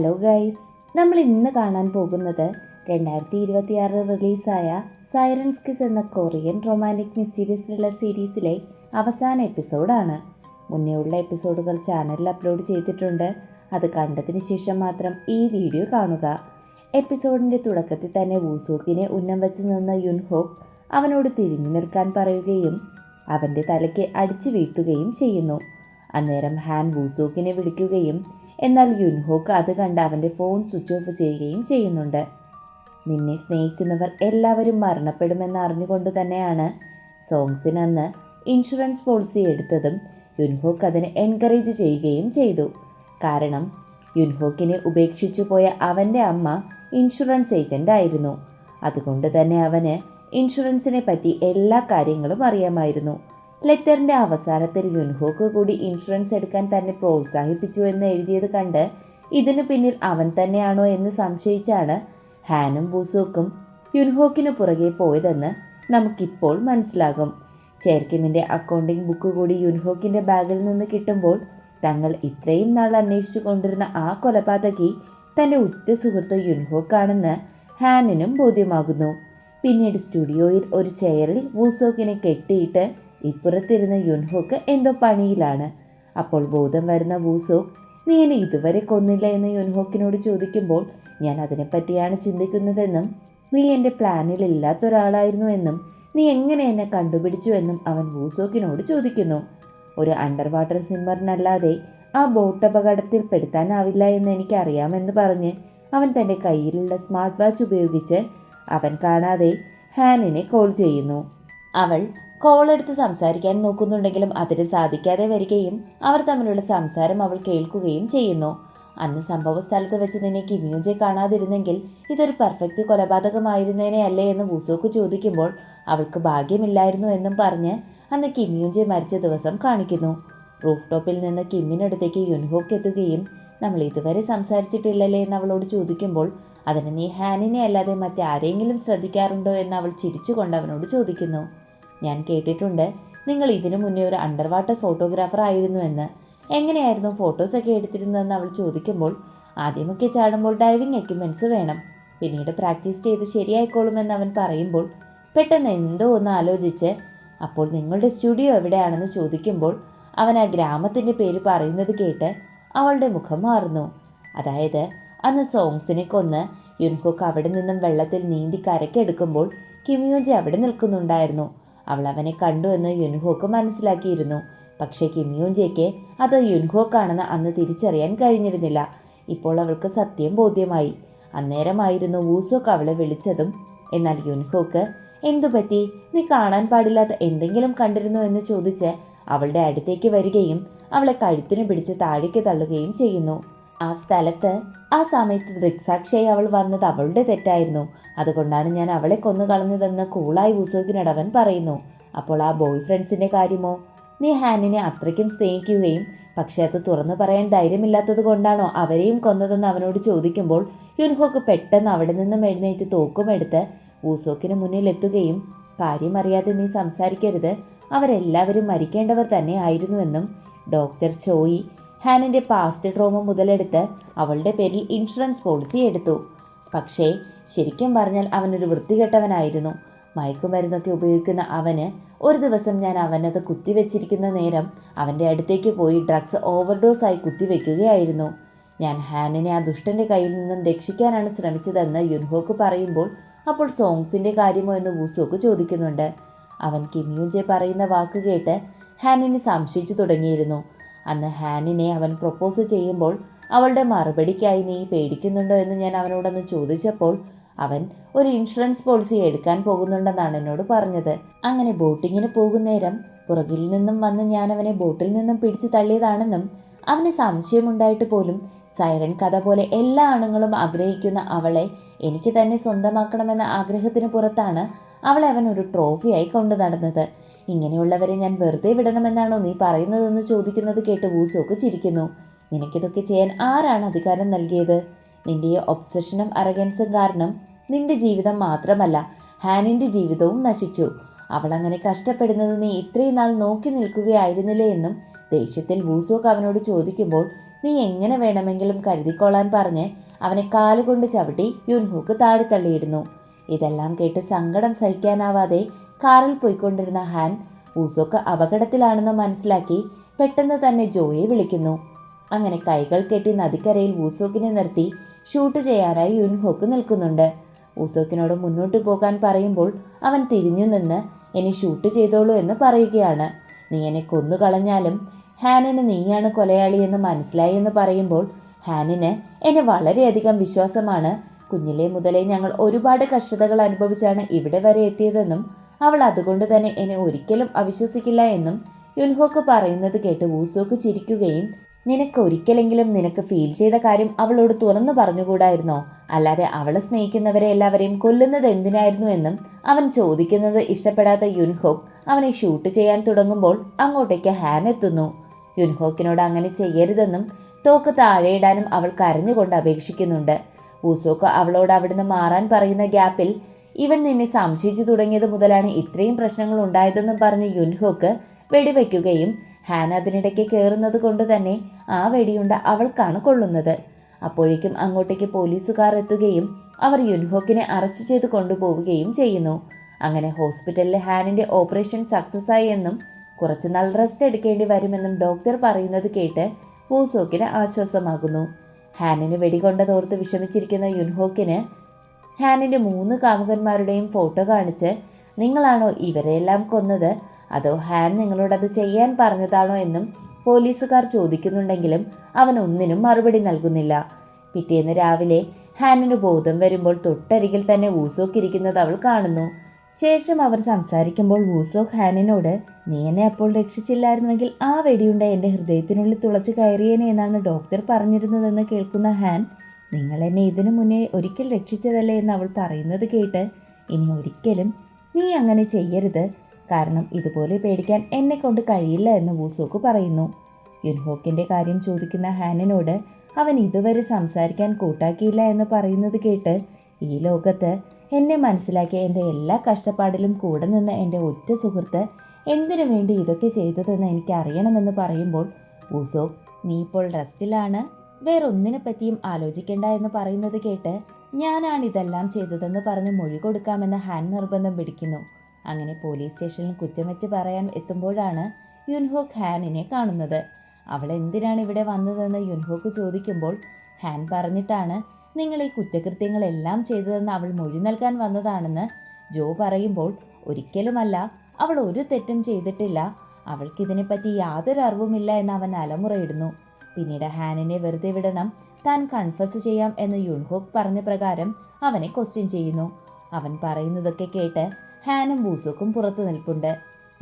Hello guys, നമ്മൾ ഇന്ന് കാണാൻ പോകുന്നത് 2026 റിലീസായ സൈറൻസ് കിസ് എന്ന കൊറിയൻ റൊമാൻറ്റിക് മിസ്റ്റീരിയസ് ത്രില്ലർ സീരീസിലെ അവസാന എപ്പിസോഡാണ്. മുന്നേ ഉള്ള എപ്പിസോഡുകൾ ചാനലിൽ അപ്ലോഡ് ചെയ്തിട്ടുണ്ട്. അത് കണ്ടതിന് ശേഷം മാത്രം ഈ വീഡിയോ കാണുക. എപ്പിസോഡിൻ്റെ തുടക്കത്തിൽ തന്നെ വൂസോക്കിനെ ഉന്നം വെച്ച് നിന്ന യുൻഹോക്ക് അവനോട് തിരിഞ്ഞു നിൽക്കാൻ പറയുകയും അവൻ്റെ തലയ്ക്ക് അടിച്ചു വീഴ്ത്തുകയും ചെയ്യുന്നു. അന്നേരം ഹാൻ വൂസോക്കിനെ വിളിക്കുകയും എന്നാൽ യുൻഹോക്ക് അത് കണ്ട് അവൻ്റെ ഫോൺ സ്വിച്ച് ഓഫ് ചെയ്യുകയും ചെയ്യുന്നുണ്ട്. നിന്നെ സ്നേഹിക്കുന്നവർ എല്ലാവരും മരണപ്പെടുമെന്ന് അറിഞ്ഞുകൊണ്ട് തന്നെയാണ് സോങ്സിന് അന്ന് ഇൻഷുറൻസ് പോളിസി എടുത്തതും യുൻഹോക്ക് അതിനെ എൻകറേജ് ചെയ്യുകയും ചെയ്തു. കാരണം യുൻഹോക്കിനെ ഉപേക്ഷിച്ചു പോയ അവൻ്റെ അമ്മ ഇൻഷുറൻസ് ഏജൻ്റ് ആയിരുന്നു. അതുകൊണ്ട് തന്നെ അവന് ഇൻഷുറൻസിനെ പറ്റി എല്ലാ കാര്യങ്ങളും അറിയാമായിരുന്നു. ലെറ്ററിൻ്റെ അവസാനത്തിൽ യുൻഹോക്ക് കൂടി ഇൻഷുറൻസ് എടുക്കാൻ തന്നെ പ്രോത്സാഹിപ്പിച്ചു എന്ന് എഴുതിയത് കണ്ട് ഇതിനു പിന്നിൽ അവൻ തന്നെയാണോ എന്ന് സംശയിച്ചാണ് ഹാനും വൂസോക്കും യുൻഹോക്കിന് പുറകെ പോയതെന്ന് നമുക്കിപ്പോൾ മനസ്സിലാകും. ചേർക്കിമിൻ്റെ അക്കൗണ്ടിംഗ് ബുക്ക് കൂടി യുൻഹോക്കിൻ്റെ ബാഗിൽ നിന്ന് കിട്ടുമ്പോൾ തങ്ങൾ ഇത്രയും നാൾ അന്വേഷിച്ചു കൊണ്ടിരുന്ന ആ കൊലപാതകി തൻ്റെ ഉറ്റ സുഹൃത്ത് യുൻഹോക്കാണെന്ന് ഹാനിനും ബോധ്യമാകുന്നു. പിന്നീട് സ്റ്റുഡിയോയിൽ ഒരു ചെയറിൽ വൂസോക്കിനെ കെട്ടിയിട്ട് ഇപ്പുറത്തിരുന്ന യുൻഹോക്ക് എന്തോ പണിയിലാണ്. അപ്പോൾ ബോധം വരുന്ന വൂസോക്ക്, നീ എന്നെ ഇതുവരെ കൊന്നില്ല എന്ന് യുൻഹോക്കിനോട് ചോദിക്കുമ്പോൾ ഞാൻ അതിനെപ്പറ്റിയാണ് ചിന്തിക്കുന്നതെന്നും നീ എൻ്റെ പ്ലാനിൽ ഇല്ലാത്ത ഒരാളായിരുന്നു എന്നും നീ എങ്ങനെ എന്നെ കണ്ടുപിടിച്ചു എന്നും അവൻ വൂസോക്കിനോട് ചോദിക്കുന്നു. ഒരു അണ്ടർ വാട്ടർ സ്വിമ്മറിനല്ലാതെ ആ ബോട്ട് അപകടത്തിൽ പെടുത്താനാവില്ല എന്ന് എനിക്കറിയാമെന്ന് പറഞ്ഞ് അവൻ തൻ്റെ കയ്യിലുള്ള സ്മാർട്ട് വാച്ച് ഉപയോഗിച്ച് അവൻ കാണാതെ ഹാനിനെ കോൾ ചെയ്യുന്നു. അവൾ കോൾ എടുത്ത് സംസാരിക്കാൻ നോക്കുന്നുണ്ടെങ്കിലും അതിന് സാധിക്കാതെ വരികയും അവർ തമ്മിലുള്ള സംസാരം അവൾ കേൾക്കുകയും ചെയ്യുന്നു. അന്ന് സംഭവ സ്ഥലത്ത് വെച്ച് നിന്നെ കിമ്യൂജെ കാണാതിരുന്നെങ്കിൽ ഇതൊരു പെർഫെക്റ്റ് കൊലപാതകമായിരുന്നേനെ അല്ലേ എന്ന് വൂസോക്ക് ചോദിക്കുമ്പോൾ അവൾക്ക് ഭാഗ്യമില്ലായിരുന്നു എന്നും പറഞ്ഞ് അന്ന് കിമ്യൂജെ മരിച്ച ദിവസം കാണിക്കുന്നു. റൂഫ് ടോപ്പിൽ നിന്ന് കിമ്മിനടുത്തേക്ക് യുൻഹോക്ക് എത്തുകയും നമ്മൾ ഇതുവരെ സംസാരിച്ചിട്ടില്ലല്ലേ എന്ന് അവളോട് ചോദിക്കുമ്പോൾ അതിന് നീ ഹാനിനെ അല്ലാതെ മറ്റാരെങ്കിലും ശ്രദ്ധിക്കാറുണ്ടോ എന്ന് അവൾ ചിരിച്ചുകൊണ്ട് അവനോട് ചോദിക്കുന്നു. ഞാൻ കേട്ടിട്ടുണ്ട് നിങ്ങൾ ഇതിനു മുന്നേ ഒരു അണ്ടർ വാട്ടർ ഫോട്ടോഗ്രാഫർ ആയിരുന്നു എന്ന്. എങ്ങനെയായിരുന്നു ഫോട്ടോസൊക്കെ എടുത്തിരുന്നതെന്ന് അവൾ ചോദിക്കുമ്പോൾ ആദ്യമൊക്കെ ചാടുമ്പോൾ ഡൈവിംഗ് എക്യുപ്മെൻറ്റ്സ് വേണം, പിന്നീട് പ്രാക്ടീസ് ചെയ്ത് ശരിയായിക്കോളുമെന്ന് അവൻ പറയുമ്പോൾ പെട്ടെന്ന് എന്തോ ഒന്ന് ആലോചിച്ച് അപ്പോൾ നിങ്ങളുടെ സ്റ്റുഡിയോ എവിടെയാണെന്ന് ചോദിക്കുമ്പോൾ അവൻ ആ ഗ്രാമത്തിൻ്റെ പേര് പറയുന്നത് കേട്ട് അവളുടെ മുഖം മാറുന്നു. അതായത് അന്ന് സോങ്സിനെ കൊന്ന് യുൻഹോക്ക് അവിടെ നിന്നും വെള്ളത്തിൽ നീന്തി കരക്കെടുക്കുമ്പോൾ കിമ്യൂജെ അവിടെ നിൽക്കുന്നുണ്ടായിരുന്നു. അവൾ അവനെ കണ്ടു എന്ന് യുൻഹോക്ക് മനസ്സിലാക്കിയിരുന്നു. പക്ഷേ കിമ്യൂജയ്ക്ക് അത് യുൻഹോക്കാണെന്ന് അന്ന് തിരിച്ചറിയാൻ കഴിഞ്ഞിരുന്നില്ല. ഇപ്പോൾ അവൾക്ക് സത്യം ബോധ്യമായി. അന്നേരമായിരുന്നു വൂസോക്ക് അവളെ വിളിച്ചതും. എന്നാൽ യുൻഹോക്ക് എന്തുപറ്റി, നീ കാണാൻ പാടില്ലാത്ത എന്തെങ്കിലും കണ്ടിരുന്നോ എന്ന് ചോദിച്ച് അവളുടെ അടുത്തേക്ക് വരികയും അവളെ കഴുത്തിന് പിടിച്ച് താഴേക്ക് തള്ളുകയും ചെയ്യുന്നു. ആ സ്ഥലത്ത് ആ സമയത്ത് ദൃക്സാക്ഷിയായി അവൾ വന്നത് അവളുടെ തെറ്റായിരുന്നു. അതുകൊണ്ടാണ് ഞാൻ അവളെ കൊന്നു കളഞ്ഞതെന്ന് കൂളായി വൂസോക്കിനോടവൻ പറയുന്നു. അപ്പോൾ ആ ബോയ് ഫ്രണ്ട്സിൻ്റെ കാര്യമോ? നീ ഹാനിനെ അത്രയ്ക്കും സ്നേഹിക്കുകയും പക്ഷേ അത് തുറന്നു പറയാൻ ധൈര്യമില്ലാത്തത് കൊണ്ടാണോ അവരെയും കൊന്നതെന്ന് അവനോട് ചോദിക്കുമ്പോൾ യുൻഹോക്ക് പെട്ടെന്ന് അവിടെ നിന്നും എഴുന്നേറ്റ് തോക്കുമെടുത്ത് വൂസോക്കിന് മുന്നിലെത്തുകയും കാര്യമറിയാതെ നീ സംസാരിക്കരുത്, അവരെല്ലാവരും മരിക്കേണ്ടവർ തന്നെ ആയിരുന്നുവെന്നും ഡോക്ടർ ചോയി ഹാനിൻ്റെ പാസ്റ്റ് ട്രോമ മുതലെടുത്ത് അവളുടെ പേരിൽ ഇൻഷുറൻസ് പോളിസി എടുത്തു. പക്ഷേ ശരിക്കും പറഞ്ഞാൽ അവനൊരു വൃത്തികെട്ടവനായിരുന്നു. മയക്കുമരുന്നൊക്കെ ഉപയോഗിക്കുന്ന അവന് ഒരു ദിവസം ഞാൻ അവനത് കുത്തിവെച്ചിരിക്കുന്ന നേരം അവൻ്റെ അടുത്തേക്ക് പോയി ഡ്രഗ്സ് ഓവർഡോസായി കുത്തിവെക്കുകയായിരുന്നു. ഞാൻ ഹാനിനെ ആ ദുഷ്ടൻ്റെ കയ്യിൽ നിന്നും രക്ഷിക്കാനാണ് ശ്രമിച്ചതെന്ന് യുൻഹോക്ക് പറയുമ്പോൾ അപ്പോൾ സോങ്സിൻ്റെ കാര്യമോ എന്ന് വൂസോക്ക് ചോദിക്കുന്നുണ്ട്. അവൻ കിമ്യൂജെ പറയുന്ന വാക്ക് കേട്ട് ഹാനിനെ സംശയിച്ചു തുടങ്ങിയിരുന്നു. അന്ന് ഹാനിനെ അവൻ പ്രൊപ്പോസ് ചെയ്യുമ്പോൾ അവളുടെ മറുപടിക്കായി നീ പേടിക്കുന്നുണ്ടോ എന്ന് ഞാൻ അവനോടൊന്ന് ചോദിച്ചപ്പോൾ അവൻ ഒരു ഇൻഷുറൻസ് പോളിസി എടുക്കാൻ പോകുന്നുണ്ടെന്നാണ് എന്നോട് പറഞ്ഞത്. അങ്ങനെ ബോട്ടിങ്ങിന് പോകുന്നേരം പുറകിൽ നിന്നും വന്ന് ഞാൻ അവനെ ബോട്ടിൽ നിന്നും പിടിച്ചു തള്ളിയതാണെന്നും അവന് സംശയമുണ്ടായിട്ട് പോലും സൈറൻ കഥ പോലെ എല്ലാ ആണുങ്ങളും ആഗ്രഹിക്കുന്ന അവളെ എനിക്ക് തന്നെ സ്വന്തമാക്കണമെന്ന ആഗ്രഹത്തിന് പുറത്താണ് അവളെ അവൻ ഒരു ട്രോഫിയായി കൊണ്ടു നടന്നത്. ഇങ്ങനെയുള്ളവരെ ഞാൻ വെറുതെ വിടണമെന്നാണോ നീ പറയുന്നതെന്ന് ചോദിക്കുന്നത് കേട്ട് വൂസോക്ക് ചിരിക്കുന്നു. നിനക്കിതൊക്കെ ചെയ്യാൻ ആരാണ് അധികാരം നൽകിയത്? നിന്റെ ഈ ഒബ്സഷനും അറഗൻസും കാരണം നിന്റെ ജീവിതം മാത്രമല്ല ഹാനിൻ്റെ ജീവിതവും നശിച്ചു. അവളങ്ങനെ കഷ്ടപ്പെടുന്നത് നീ ഇത്രയും നാൾ നോക്കി നിൽക്കുകയായിരുന്നില്ലേ എന്നും ദേഷ്യത്തിൽ വൂസോക്ക് അവനോട് ചോദിക്കുമ്പോൾ നീ എങ്ങനെ വേണമെങ്കിലും കരുതിക്കൊള്ളാൻ പറഞ്ഞ് അവനെ കാലുകൊണ്ട് ചവിട്ടി യുൻഹോക്ക് താഴെ തള്ളിയിടുന്നു. ഇതെല്ലാം കേട്ട് സങ്കടം സഹിക്കാനാവാതെ കാറിൽ പോയിക്കൊണ്ടിരുന്ന ഹാൻ വൂസോക്ക് അപകടത്തിലാണെന്ന് മനസ്സിലാക്കി പെട്ടെന്ന് തന്നെ ജോയെ വിളിക്കുന്നു. അങ്ങനെ കൈകൾ കെട്ടി നദിക്കരയിൽ വൂസോക്കിനെ നിർത്തി ഷൂട്ട് ചെയ്യാനായി യുൻഹോക്ക് നിൽക്കുന്നുണ്ട്. വൂസോക്കിനോട് മുന്നോട്ട് പോകാൻ പറയുമ്പോൾ അവൻ തിരിഞ്ഞു നിന്ന് എന്നെ ഷൂട്ട് ചെയ്തോളൂ എന്ന് പറയുകയാണ്. നീ എന്നെ കൊന്നുകളഞ്ഞാലും ഹാനിന് നീയാണ് കൊലയാളി എന്ന് മനസ്സിലായി എന്ന് പറയുമ്പോൾ ഹാനിന് എന്നെ വളരെയധികം വിശ്വാസമാണ്. കുഞ്ഞിലെ മുതലേ ഞങ്ങൾ ഒരുപാട് കഷ്ടതകൾ അനുഭവിച്ചാണ് ഇവിടെ വരെ എത്തിയതെന്നും അവൾ അതുകൊണ്ട് തന്നെ എന്നെ ഒരിക്കലും അവിശ്വസിക്കില്ല എന്നും യുൻഹോക്ക് പറയുന്നത് കേട്ട് വൂസോക്ക് ചിരിക്കുകയും നിനക്ക് ഒരിക്കലെങ്കിലും നിനക്ക് ഫീൽ ചെയ്ത കാര്യം അവളോട് തുറന്നു പറഞ്ഞുകൂടായിരുന്നോ? അല്ലാതെ അവളെ സ്നേഹിക്കുന്നവരെ എല്ലാവരെയും കൊല്ലുന്നത് എന്തിനായിരുന്നു എന്നും അവൻ ചോദിക്കുന്നത് ഇഷ്ടപ്പെടാത്ത യുൻഹോക്ക് അവനെ ഷൂട്ട് ചെയ്യാൻ തുടങ്ങുമ്പോൾ അങ്ങോട്ടേക്ക് ഹാൻ എത്തുന്നു. യുൻഹോക്കിനോട് അങ്ങനെ ചെയ്യരുതെന്നും തോക്ക് താഴെയിടാനും അവൾ കരഞ്ഞുകൊണ്ട് അപേക്ഷിക്കുന്നുണ്ട്. വൂസോക്ക് അവളോട് അവിടുന്ന് മാറാൻ പറയുന്ന ഗ്യാപ്പിൽ ഇവൻ നിന്നെ സംശയിച്ചു തുടങ്ങിയത് മുതലാണ് ഇത്രയും പ്രശ്നങ്ങൾ ഉണ്ടായതെന്നും പറഞ്ഞ് യുൻഹോക്ക് വെടിവെക്കുകയും ഹാൻ അതിനിടയ്ക്ക് കയറുന്നത് കൊണ്ട് തന്നെ ആ വെടിയുണ്ട അവൾക്കാണ് കൊള്ളുന്നത്. അപ്പോഴേക്കും അങ്ങോട്ടേക്ക് പോലീസുകാർ എത്തുകയും അവർ യുൻഹോക്കിനെ അറസ്റ്റ് ചെയ്ത് കൊണ്ടുപോവുകയും ചെയ്യുന്നു. അങ്ങനെ ഹോസ്പിറ്റലിൽ ഹാനിൻ്റെ ഓപ്പറേഷൻ സക്സസ് ആയി എന്നും കുറച്ചുനാൾ റെസ്റ്റ് എടുക്കേണ്ടി വരുമെന്നും ഡോക്ടർ പറയുന്നത് കേട്ട് വൂസോക്കിന് ആശ്വാസമാകുന്നു. ഹാനിന് വെടികൊണ്ടതോർത്ത് വിഷമിച്ചിരിക്കുന്ന യുൻഹോക്കിന് ഹാനിൻ്റെ 3 കാമുകന്മാരുടെയും ഫോട്ടോ കാണിച്ച് നിങ്ങളാണോ ഇവരെല്ലാം കൊന്നത്, അതോ ഹാൻ നിങ്ങളോടത് ചെയ്യാൻ പറഞ്ഞതാണോ എന്നും പോലീസുകാർ ചോദിക്കുന്നുണ്ടെങ്കിലും അവൻ ഒന്നിനും മറുപടി നൽകുന്നില്ല. പിറ്റേന്ന് രാവിലെ ഹാനിന് ബോധം വരുമ്പോൾ തൊട്ടരികിൽ തന്നെ വൂസോക്ക് ഇരിക്കുന്നത് അവൾ കാണുന്നു. ശേഷം അവർ സംസാരിക്കുമ്പോൾ വൂസോക്ക് ഹാനിനോട് നീ എന്നെ അപ്പോൾ രക്ഷിച്ചില്ലായിരുന്നുവെങ്കിൽ ആ വെടിയുണ്ട എൻ്റെ ഹൃദയത്തിനുള്ളിൽ തുളച്ചു കയറിയേനെ എന്നാണ് ഡോക്ടർ പറഞ്ഞിരുന്നതെന്ന് കേൾക്കുന്ന ഹാൻ നിങ്ങൾ എന്നെ ഇതിനു മുന്നേ ഒരിക്കൽ രക്ഷിച്ചതല്ലേ എന്ന് അവൾ പറയുന്നത് കേട്ട് ഇനി ഒരിക്കലും നീ അങ്ങനെ ചെയ്യരുത്, കാരണം ഇതുപോലെ പേടിക്കാൻ എന്നെ കൊണ്ട് കഴിയില്ല എന്ന് വൂസോക്ക് പറയുന്നു. യുൻഹോക്കിൻ്റെ കാര്യം ചോദിക്കുന്ന ഹാനിനോട് അവൻ ഇതുവരെ സംസാരിക്കാൻ കൂട്ടാക്കിയില്ല എന്ന് പറയുന്നത് കേട്ട് ഈ ലോകത്ത് എന്നെ മനസ്സിലാക്കിയ എൻ്റെ എല്ലാ കഷ്ടപ്പാടിലും കൂടെ നിന്ന് എൻ്റെ ഒറ്റ സുഹൃത്ത് എന്തിനു വേണ്ടി ഇതൊക്കെ ചെയ്തതെന്ന് എനിക്ക് അറിയണമെന്ന് പറയുമ്പോൾ വൂസോക്ക് നീ ഇപ്പോൾ റെസ്റ്റിലാണ്, വേറൊന്നിനെ പറ്റിയും ആലോചിക്കേണ്ട എന്ന് പറയുന്നത് കേട്ട് ഞാനാണ് ഇതെല്ലാം ചെയ്തതെന്ന് പറഞ്ഞ് മൊഴി കൊടുക്കാമെന്ന് ഹാൻ നിർബന്ധം പിടിക്കുന്നു. അങ്ങനെ പോലീസ് സ്റ്റേഷനിൽ കുറ്റമറ്റ് പറയാൻ എത്തുമ്പോഴാണ് യുൻഹോക്ക് ഹാനിനെ കാണുന്നത്. അവൾ എന്തിനാണ് ഇവിടെ വന്നതെന്ന് യുൻഹോക്ക് ചോദിക്കുമ്പോൾ ഹാൻ പറഞ്ഞിട്ടാണ് നിങ്ങൾ ഈ കുറ്റകൃത്യങ്ങളെല്ലാം ചെയ്തതെന്ന് അവൾ മൊഴി നൽകാൻ വന്നതാണെന്ന് ജോ പറയുമ്പോൾ ഒരിക്കലുമല്ല, അവൾ ഒരു തെറ്റും ചെയ്തിട്ടില്ല, അവൾക്കിതിനെപ്പറ്റി യാതൊരു അറിവുമില്ല എന്ന് അവൻ അലമുറയിടുന്നു. പിന്നീട് ഹാനിനെ വെറുതെ വിടണം, താൻ കൺഫസ് ചെയ്യാം എന്ന് യുൻഹോക്ക് പറഞ്ഞ പ്രകാരം അവനെ ക്വസ്റ്റ്യൻ ചെയ്യുന്നു. അവൻ പറയുന്നതൊക്കെ കേട്ട് ഹാനും വൂസോക്കും പുറത്തു നിൽപ്പുണ്ട്.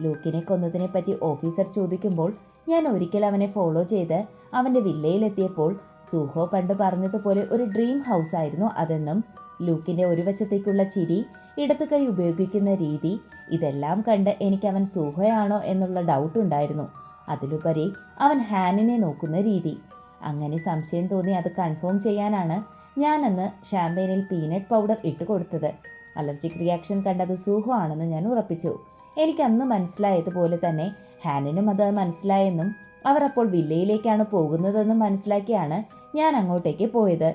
ലൂക്കിനെ കൊന്നതിനെപ്പറ്റി ഓഫീസർ ചോദിക്കുമ്പോൾ ഞാൻ ഒരിക്കൽ അവനെ ഫോളോ ചെയ്ത് അവൻ്റെ വില്ലയിലെത്തിയപ്പോൾ സൂഹോ പണ്ട് പറഞ്ഞതുപോലെ ഒരു ഡ്രീം ഹൗസ് ആയിരുന്നു അതെന്നും ലൂക്കിൻ്റെ ഒരു വശത്തേക്കുള്ള ചിരി, ഇടത്ത് കൈ ഉപയോഗിക്കുന്ന രീതി, ഇതെല്ലാം കണ്ട് എനിക്ക് അവൻ സൂഹോയാണോ എന്നുള്ള ഡൗട്ട് ഉണ്ടായിരുന്നു. അതിലുപരി അവൻ ഹാനിനെ നോക്കുന്ന രീതി. അങ്ങനെ സംശയം തോന്നി അത് കൺഫേം ചെയ്യാനാണ് ഞാൻ അന്ന് ഷാമ്പെയിനിൽ പീനട്ട് പൗഡർ ഇട്ട് കൊടുത്തത്. അലർജിക് റിയാക്ഷൻ കണ്ടത് സൂഹോ ആണെന്ന് ഞാൻ ഉറപ്പിച്ചു. എനിക്ക് അന്ന് മനസ്സിലായതുപോലെ തന്നെ ഹാനിനും അത് മനസ്സിലായെന്നും അവർ അപ്പോൾ വില്ലയിലേക്കാണ് പോകുന്നതെന്നും മനസ്സിലാക്കിയാണ് ഞാൻ അങ്ങോട്ടേക്ക് പോയത്.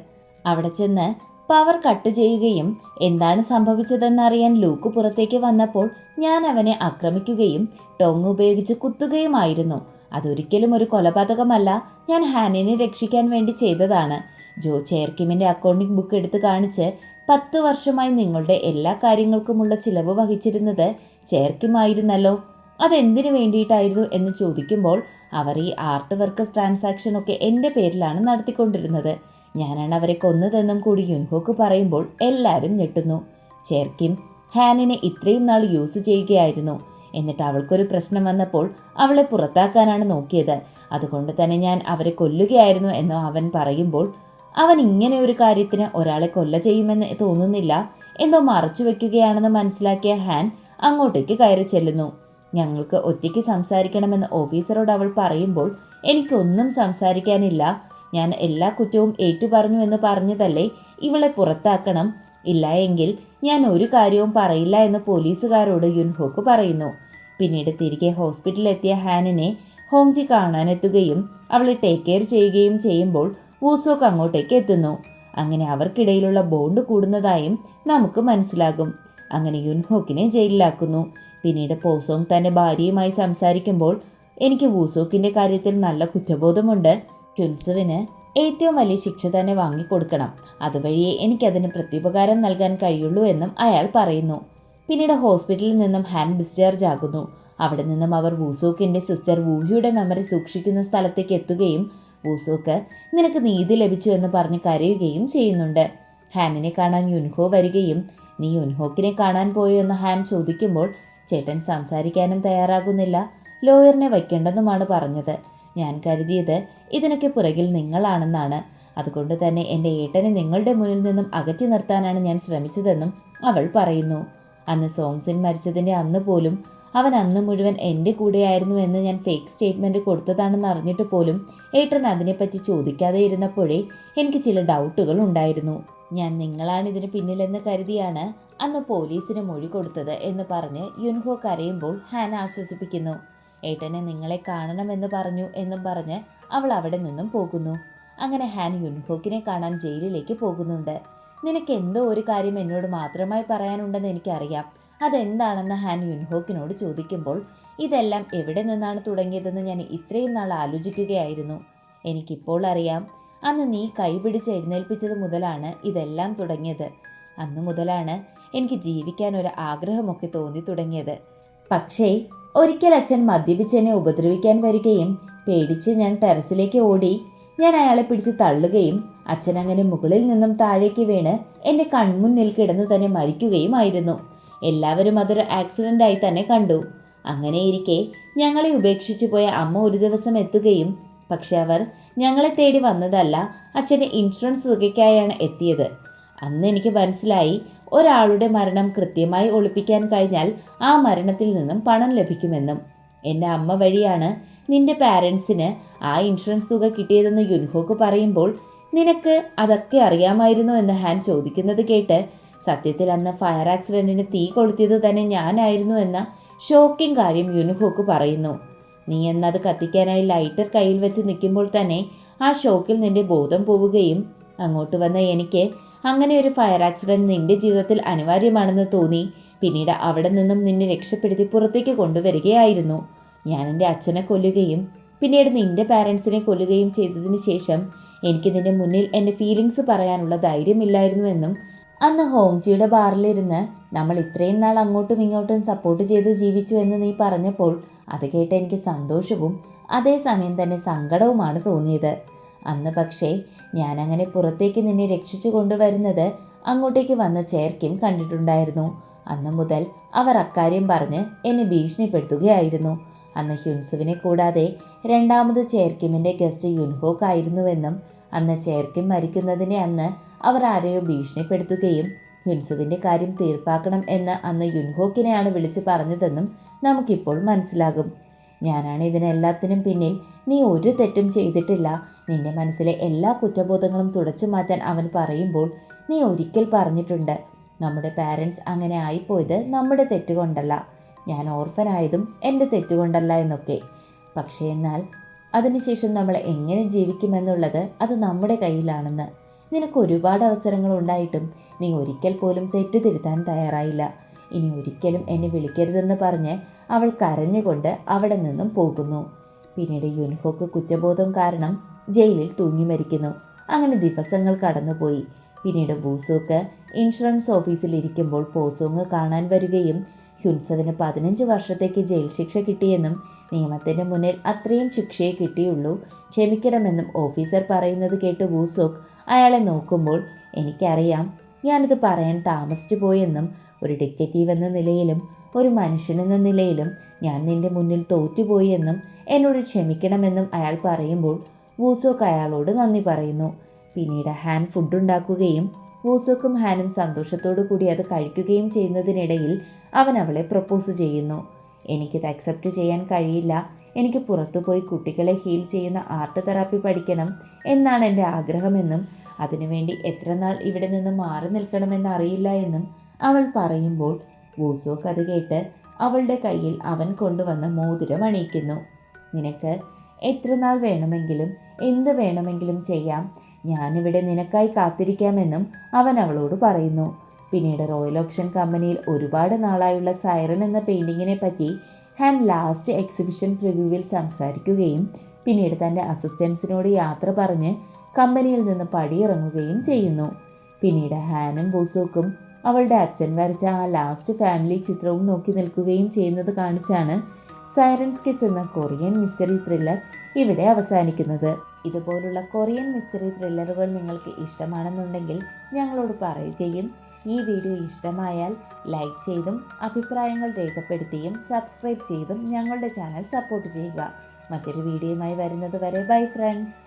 അവിടെ ചെന്ന് പവർ കട്ട് ചെയ്യുകയും എന്താണ് സംഭവിച്ചതെന്നറിയാൻ ലൂക്ക് പുറത്തേക്ക് വന്നപ്പോൾ ഞാൻ അവനെ ആക്രമിക്കുകയും ടോങ് ഉപയോഗിച്ച് കുത്തുകയുമായിരുന്നു. അതൊരിക്കലും ഒരു കൊലപാതകമല്ല, ഞാൻ ഹാനിനെ രക്ഷിക്കാൻ വേണ്ടി ചെയ്തതാണ്. ജോ ചെയർകിമിൻ്റെ അക്കൗണ്ടിംഗ് ബുക്ക് എടുത്ത് കാണിച്ച് 10 വർഷമായി നിങ്ങളുടെ എല്ലാ കാര്യങ്ങൾക്കുമുള്ള ചിലവ് വഹിച്ചിരുന്നത് ചെയർകിമായിരുന്നല്ലോ, അതെന്തിനു വേണ്ടിയിട്ടായിരുന്നു എന്ന് ചോദിക്കുമ്പോൾ അവർ ഈ ആർട്ട് വർക്ക് ട്രാൻസാക്ഷനൊക്കെ എൻ്റെ പേരിലാണ് നടത്തിക്കൊണ്ടിരുന്നത്, ഞാനാണ് അവരെ കൊന്നതെന്നും കൂടി യുൻഹോക്ക് പറയുമ്പോൾ എല്ലാവരും ഞെട്ടുന്നു. ചെയർകിം ഹാനിനെ ഇത്രയും നാൾ യൂസ് ചെയ്യുകയായിരുന്നു, എന്നിട്ട് അവൾക്കൊരു പ്രശ്നം വന്നപ്പോൾ അവളെ പുറത്താക്കാനാണ് നോക്കിയത്, അതുകൊണ്ട് തന്നെ ഞാൻ അവരെ കൊല്ലുകയായിരുന്നു എന്ന് അവൻ പറയുമ്പോൾ അവൻ ഇങ്ങനെ ഒരു കാര്യത്തിന് ഒരാളെ കൊല്ല ചെയ്യുമെന്ന് തോന്നുന്നില്ല, എന്തോ മറച്ചു വെക്കുകയാണെന്ന് മനസ്സിലാക്കിയ ഹാൻ അങ്ങോട്ടേക്ക് കയറി ചെല്ലുന്നു. ഞങ്ങൾക്ക് ഒറ്റയ്ക്ക് സംസാരിക്കണമെന്ന് ഓഫീസറോട് അവൾ പറയുമ്പോൾ എനിക്കൊന്നും സംസാരിക്കാനില്ല, ഞാൻ എല്ലാ കുറ്റവും ഏറ്റുപറഞ്ഞു എന്ന് പറഞ്ഞതല്ലേ, ഇവളെ പുറത്താക്കണം, ഇല്ല എങ്കിൽ ഞാൻ ഒരു കാര്യവും പറയില്ല എന്ന് പോലീസുകാരോട് യുൻഹോക്ക് പറയുന്നു. പിന്നീട് തിരികെ ഹോസ്പിറ്റലിലെത്തിയ ഹാനിനെ ഹോങ്ജി കാണാനെത്തുകയും അവളെ ടേക്ക് കെയർ ചെയ്യുകയും ചെയ്യുമ്പോൾ വൂസോക്ക് അങ്ങോട്ടേക്ക് എത്തുന്നു. അങ്ങനെ അവർക്കിടയിലുള്ള ബോണ്ട് കൂടുന്നതായും നമുക്ക് മനസ്സിലാകും. അങ്ങനെ യുൻഹോക്കിനെ ജയിലിലാക്കുന്നു. പിന്നീട് പോസോങ് തൻ്റെ ഭാര്യയുമായി സംസാരിക്കുമ്പോൾ എനിക്ക് വൂസോക്കിൻ്റെ കാര്യത്തിൽ നല്ല കുറ്റബോധമുണ്ട്. ക്യുൻസുവിന് ഏറ്റവും വലിയ ശിക്ഷ തന്നെ വാങ്ങിക്കൊടുക്കണം. അതുവഴിയേ എനിക്കതിന് പ്രത്യുപകാരം നൽകാൻ കഴിയുള്ളൂ എന്നും അയാൾ പറയുന്നു. പിന്നീട് ഹോസ്പിറ്റലിൽ നിന്നും ഹാൻ ഡിസ്ചാർജ് ആകുന്നു. അവിടെ നിന്നും അവർ വൂസോക്കിൻ്റെ സിസ്റ്റർ വൂഹിയുടെ മെമ്മറി സൂക്ഷിക്കുന്ന സ്ഥലത്തേക്ക് എത്തുകയും വൂസോക്ക് നിനക്ക് നീതി ലഭിച്ചു എന്ന് പറഞ്ഞ് കരയുകയും ചെയ്യുന്നുണ്ട്. ഹാനിനെ കാണാൻ യുൻഹോ വരികയും നീ യുൻഹോക്കിനെ കാണാൻ പോയോ എന്ന് ഹാൻ ചോദിക്കുമ്പോൾ ചേട്ടൻ സംസാരിക്കാനും തയ്യാറാകുന്നില്ല, ലോയറിനെ വയ്ക്കേണ്ടെന്നുമാണ് പറഞ്ഞത്. ഞാൻ കരുതിയത് ഇതിനൊക്കെ പുറകിൽ നിങ്ങളാണെന്നാണ്. അതുകൊണ്ട് തന്നെ എൻ്റെ ഏട്ടനെ നിങ്ങളുടെ മുന്നിൽ നിന്നും അകറ്റി നിർത്താനാണ് ഞാൻ ശ്രമിച്ചതെന്നും അവൾ പറയുന്നു. അന്ന് സോങ്സിൻ മരിച്ചതിൻ്റെ അന്ന് പോലും അവൻ അന്ന് മുഴുവൻ എൻ്റെ കൂടെയായിരുന്നു എന്ന് ഞാൻ ഫേക്ക് സ്റ്റേറ്റ്മെൻറ്റ് കൊടുത്തതാണെന്ന് അറിഞ്ഞിട്ട് പോലും ഏട്ടൻ അതിനെപ്പറ്റി ചോദിക്കാതെ ഇരുന്നപ്പോഴേ എനിക്ക് ചില ഡൗട്ടുകൾ ഉണ്ടായിരുന്നു. ഞാൻ നിങ്ങളാണ് ഇതിന് പിന്നിലെന്ന് കരുതിയാണ് അന്ന് പോലീസിന് മൊഴി കൊടുത്തത് എന്ന് പറഞ്ഞ് യുൻഹോ കരയുമ്പോൾ ഹാൻ ആശ്വസിപ്പിക്കുന്നു. ഏട്ടനെ നിങ്ങളെ കാണണമെന്ന് പറഞ്ഞു എന്നും പറഞ്ഞ് അവൾ അവിടെ നിന്നും പോകുന്നു. അങ്ങനെ ഹാൻ യുൻഹോക്കിനെ കാണാൻ ജയിലിലേക്ക് പോകുന്നുണ്ട്. നിനക്ക് എന്തോ ഒരു കാര്യം എന്നോട് മാത്രമായി പറയാനുണ്ടെന്ന് എനിക്കറിയാം, അതെന്താണെന്ന് ഹാൻ യുൻഹോക്കിനോട് ചോദിക്കുമ്പോൾ ഇതെല്ലാം എവിടെ നിന്നാണ് തുടങ്ങിയതെന്ന് ഞാൻ ഇത്രയും നാൾ ആലോചിക്കുകയായിരുന്നു. എനിക്കിപ്പോൾ അറിയാം, അന്ന് നീ കൈപിടിച്ച് എഴുന്നേൽപ്പിച്ചത് മുതലാണ് ഇതെല്ലാം തുടങ്ങിയത്. അന്നു മുതലാണ് എനിക്ക് ജീവിക്കാൻ ഒരു ആഗ്രഹമൊക്കെ തോന്നി തുടങ്ങിയത്. പക്ഷേ ഒരിക്കൽ അച്ഛൻ മദ്യപിച്ച് എന്നെ ഉപദ്രവിക്കാൻ വരികയും പേടിച്ച് ഞാൻ ടെറസിലേക്ക് ഓടി. ഞാൻ അയാളെ പിടിച്ച് തള്ളുകയും അച്ഛൻ അങ്ങനെ മുകളിൽ നിന്നും താഴേക്ക് വീണ് എൻ്റെ കൺമുന്നിൽ കിടന്ന് തന്നെ മരിക്കുകയുമായിരുന്നു. എല്ലാവരും അതൊരു ആക്സിഡൻ്റായി തന്നെ കണ്ടു. അങ്ങനെയിരിക്കെ ഞങ്ങളെ ഉപേക്ഷിച്ചു പോയ അമ്മ ഒരു ദിവസം എത്തുകയും പക്ഷെ അവർ ഞങ്ങളെ തേടി വന്നതല്ല, അച്ഛൻ്റെ ഇൻഷുറൻസ് തുകയ്ക്കായാണ് എത്തിയത്. അന്ന് എനിക്ക് മനസ്സിലായി, ഒരാളുടെ മരണം കൃത്യമായി ഒളിപ്പിക്കാൻ കഴിഞ്ഞാൽ ആ മരണത്തിൽ നിന്നും പണം ലഭിക്കുമെന്നും. എൻ്റെ അമ്മ വഴിയാണ് നിന്റെ പാരൻസിന് ആ ഇൻഷുറൻസ് തുക കിട്ടിയതെന്ന് യുൻഹോക്ക് പറയുമ്പോൾ നിനക്ക് അതൊക്കെ അറിയാമായിരുന്നു എന്ന് ഹാൻ ചോദിക്കുന്നത് കേട്ട് സത്യത്തിൽ അന്ന് ഫയർ ആക്സിഡൻറ്റിന് തീ കൊളുത്തിയത് തന്നെ ഞാനായിരുന്നു എന്ന ഷോക്കിംഗ് കാര്യം യുൻഹോക്ക് പറയുന്നു. നീ എന്നത് കത്തിക്കാനായി ലൈറ്റർ കയ്യിൽ വെച്ച് നിൽക്കുമ്പോൾ തന്നെ ആ ഷോക്കിൽ നിന്റെ ബോധം പോവുകയും അങ്ങോട്ട് വന്ന എനിക്ക് അങ്ങനെ ഒരു ഫയർ ആക്സിഡൻറ്റ് നിന്റെ ജീവിതത്തിൽ അനിവാര്യമാണെന്ന് തോന്നി. പിന്നീട് അവിടെ നിന്നും നിന്നെ രക്ഷപ്പെടുത്തി പുറത്തേക്ക് കൊണ്ടുവരികയായിരുന്നു. ഞാൻ എൻ്റെ അച്ഛനെ കൊല്ലുകയും പിന്നീട് നിന്റെ പാരൻസിനെ കൊല്ലുകയും ചെയ്തതിന് ശേഷം എനിക്ക് നിന്റെ മുന്നിൽ എൻ്റെ ഫീലിങ്സ് പറയാനുള്ള ധൈര്യമില്ലായിരുന്നുവെന്നും അന്ന് ഹോങ്ജിയുടെ ബാറിലിരുന്ന് നമ്മൾ ഇത്രയും നാൾ അങ്ങോട്ടും ഇങ്ങോട്ടും സപ്പോർട്ട് ചെയ്ത് ജീവിച്ചു എന്ന് നീ പറഞ്ഞപ്പോൾ അത് കേട്ട് എനിക്ക് സന്തോഷവും അതേസമയം തന്നെ സങ്കടവുമാണ് തോന്നിയത്. അന്ന് പക്ഷേ ഞാനങ്ങനെ പുറത്തേക്ക് നിന്നെ രക്ഷിച്ചു കൊണ്ടുവരുന്നത് അങ്ങോട്ടേക്ക് വന്ന ചേർക്കും കണ്ടിട്ടുണ്ടായിരുന്നു. അന്ന് മുതൽ അവർ അക്കാര്യം പറഞ്ഞ് എന്നെ ഭീഷണിപ്പെടുത്തുകയായിരുന്നു. അന്ന് ഹ്യുൻസുവിനെ കൂടാതെ രണ്ടാമത് ചേർക്കിമിൻ്റെ ഗസ്റ്റ് യുൻഹോക്ക് ആയിരുന്നുവെന്നും അന്ന് ചേർക്കിം മരിക്കുന്നതിനെ അന്ന് അവർ ആരെയോ ഭീഷണിപ്പെടുത്തുകയും ഹ്യുൻസുവിൻ്റെ കാര്യം തീർപ്പാക്കണം എന്ന് അന്ന് യുൻഹോക്കിനെയാണ് വിളിച്ച് പറഞ്ഞതെന്നും നമുക്കിപ്പോൾ മനസ്സിലാകും. ഞാനാണ് ഇതിനെല്ലാത്തിനും പിന്നിൽ, നീ ഒരു തെറ്റും ചെയ്തിട്ടില്ല, നിന്റെ മനസ്സിലെ എല്ലാ കുറ്റബോധങ്ങളും തുടച്ചു മാറ്റാൻ അവൻ പറയുമ്പോൾ നീ ഒരിക്കൽ പറഞ്ഞിട്ടുണ്ട്, നമ്മുടെ പാരൻസ് അങ്ങനെ ആയിപ്പോയത് നമ്മുടെ തെറ്റുകൊണ്ടല്ല, ഞാൻ ഓർഫനായതും എൻ്റെ തെറ്റുകൊണ്ടല്ല എന്നൊക്കെ. പക്ഷേ എന്നാൽ അതിനുശേഷം നമ്മൾ എങ്ങനെ ജീവിക്കുമെന്നുള്ളത് അത് നമ്മുടെ കയ്യിലാണെന്ന്. നിനക്ക് ഒരുപാട് അവസരങ്ങൾ ഉണ്ടായിട്ടും നീ ഒരിക്കൽ പോലും തെറ്റ് തിരുത്താൻ തയ്യാറായില്ല. ഇനി ഒരിക്കലും എന്നെ വിളിക്കരുതെന്ന് പറഞ്ഞ് അവൾ കരഞ്ഞുകൊണ്ട് അവിടെ നിന്നും പോകുന്നു. പിന്നീട് യുൻഹോക്ക് കുറ്റബോധം കാരണം ജയിലിൽ തൂങ്ങി മരിക്കുന്നു. അങ്ങനെ ദിവസങ്ങൾ കടന്നുപോയി. പിന്നീട് വൂസോക്ക് ഇൻഷുറൻസ് ഓഫീസിൽ ഇരിക്കുമ്പോൾ പോസോങ് കാണാൻ വരികയും ഹ്യുൻസവിന് 15 വർഷത്തേക്ക് ജയിൽ ശിക്ഷ കിട്ടിയെന്നും നിയമത്തിൻ്റെ മുന്നിൽ അത്രയും ശിക്ഷയെ കിട്ടിയുള്ളൂ, ക്ഷമിക്കണമെന്നും ഓഫീസർ പറയുന്നത് കേട്ട് വൂസോക്ക് അയാളെ നോക്കുമ്പോൾ എനിക്കറിയാം ഞാനിത് പറയാൻ താമസിച്ചു പോയെന്നും ഒരു ഡിറ്റക്റ്റീവ് എന്ന നിലയിലും ഒരു മനുഷ്യനെന്ന നിലയിലും ഞാൻ നിന്റെ മുന്നിൽ തോറ്റുപോയി എന്നും എന്നോട് ക്ഷമിക്കണമെന്നും അയാൾ പറയുമ്പോൾ വൂസോക്ക് അയാളോട് നന്ദി പറയുന്നു. പിന്നീട് ഹാൻ ഫുഡുണ്ടാക്കുകയും വൂസോക്കും ഹാനും സന്തോഷത്തോടു കൂടി അത് കഴിക്കുകയും ചെയ്യുന്നതിനിടയിൽ അവൻ അവളെ പ്രപ്പോസ് ചെയ്യുന്നു. എനിക്കിത് അക്സെപ്റ്റ് ചെയ്യാൻ കഴിയില്ല, എനിക്ക് പുറത്തുപോയി കുട്ടികളെ ഹീൽ ചെയ്യുന്ന ആർട്ട് തെറാപ്പി പഠിക്കണം എന്നാണ് എൻ്റെ ആഗ്രഹമെന്നും അതിനുവേണ്ടി എത്ര നാൾ ഇവിടെ നിന്ന് മാറി നിൽക്കണമെന്ന് അറിയില്ല എന്നും അവൾ പറയുമ്പോൾ വൂസോക്ക് അത് കേട്ട് അവളുടെ കയ്യിൽ അവൻ കൊണ്ടുവന്ന മോതിരം അണിയിക്കുന്നു. നിനക്ക് എത്ര നാൾ വേണമെങ്കിലും എന്ത് വേണമെങ്കിലും ചെയ്യാം, ഞാനിവിടെ നിനക്കായി കാത്തിരിക്കാമെന്നും അവൻ അവളോട് പറയുന്നു. പിന്നീട് റോയൽ ഓപ്ഷൻ കമ്പനിയിൽ ഒരുപാട് നാളായുള്ള സൈറൻ എന്ന പെയിൻറ്റിങ്ങിനെ പറ്റി ഹാൻ ലാസ്റ്റ് എക്സിബിഷൻ പ്രിവ്യൂവിൽ സംസാരിക്കുകയും പിന്നീട് തൻ്റെ അസിസ്റ്റൻസിനോട് യാത്ര പറഞ്ഞ് കമ്പനിയിൽ നിന്ന് പടിയിറങ്ങുകയും ചെയ്യുന്നു. പിന്നീട് ഹാനും ബുസൂക്കും അവളുടെ അച്ഛൻ വരച്ച ആ ലാസ്റ്റ് ഫാമിലി ചിത്രവും നോക്കി നിൽക്കുകയും ചെയ്യുന്നത് കാണിച്ചാണ് സൈറൻസ് കിസ് എന്ന കൊറിയൻ മിസ്റ്ററി ത്രില്ലർ ഇവിടെ അവസാനിക്കുന്നത്. ഇതുപോലുള്ള കൊറിയൻ മിസ്റ്ററി ത്രില്ലറുകൾ നിങ്ങൾക്ക് ഇഷ്ടമാണെന്നുണ്ടെങ്കിൽ ഞങ്ങളോട് പറയുകയും ഈ വീഡിയോ ഇഷ്ടമായാൽ ലൈക്ക് ചെയ്തും അഭിപ്രായങ്ങൾ രേഖപ്പെടുത്തിയും സബ്സ്ക്രൈബ് ചെയ്തും ഞങ്ങളുടെ ചാനൽ സപ്പോർട്ട് ചെയ്യുക. മറ്റൊരു വീഡിയോയുമായി വരുന്നത് വരെ ബൈ ഫ്രണ്ട്സ്.